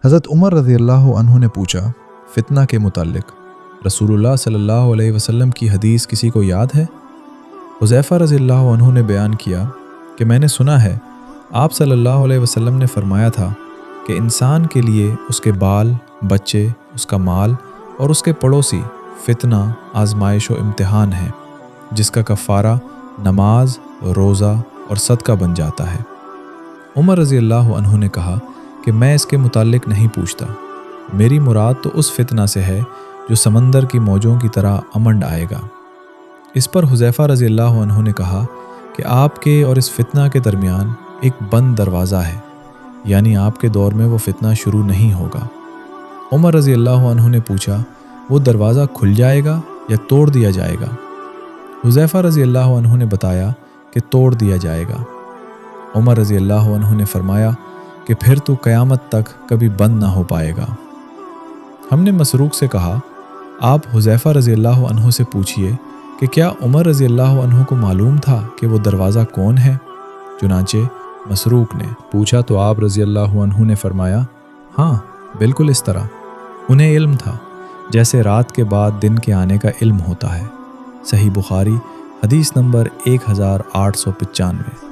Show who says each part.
Speaker 1: حضرت عمر رضی اللہ عنہ نے پوچھا فتنہ کے متعلق، رسول اللہ صلی اللہ علیہ وسلم کی حدیث کسی کو یاد ہے؟ حذیفہ رضی اللہ عنہ نے بیان کیا کہ میں نے سنا ہے آپ صلی اللہ علیہ وسلم نے فرمایا تھا کہ انسان کے لیے اس کے بال، بچے، اس کا مال اور اس کے پڑوسی فتنہ، آزمائش و امتحان ہے، جس کا کفارہ نماز، روزہ اور صدقہ بن جاتا ہے۔ عمر رضی اللہ عنہ نے کہا کہ میں اس کے متعلق نہیں پوچھتا، میری مراد تو اس فتنہ سے ہے جو سمندر کی موجوں کی طرح امنڈ آئے گا۔ اس پر حذیفہ رضی اللہ عنہ نے کہا کہ آپ کے اور اس فتنہ کے درمیان ایک بند دروازہ ہے، یعنی آپ کے دور میں وہ فتنہ شروع نہیں ہوگا۔ عمر رضی اللہ عنہ نے پوچھا وہ دروازہ کھل جائے گا یا توڑ دیا جائے گا؟ حذیفہ رضی اللہ عنہ نے بتایا کہ توڑ دیا جائے گا۔ عمر رضی اللہ عنہ نے فرمایا کہ پھر تو قیامت تک کبھی بند نہ ہو پائے گا۔ ہم نے مسروق سے کہا آپ حذیفہ رضی اللہ عنہ سے پوچھئے کہ کیا عمر رضی اللہ عنہ کو معلوم تھا کہ وہ دروازہ کون ہے؟ چنانچہ مسروق نے پوچھا تو آپ رضی اللہ عنہ نے فرمایا ہاں بالکل اس طرح، انہیں علم تھا جیسے رات کے بعد دن کے آنے کا علم ہوتا ہے۔ صحیح بخاری حدیث نمبر 1895۔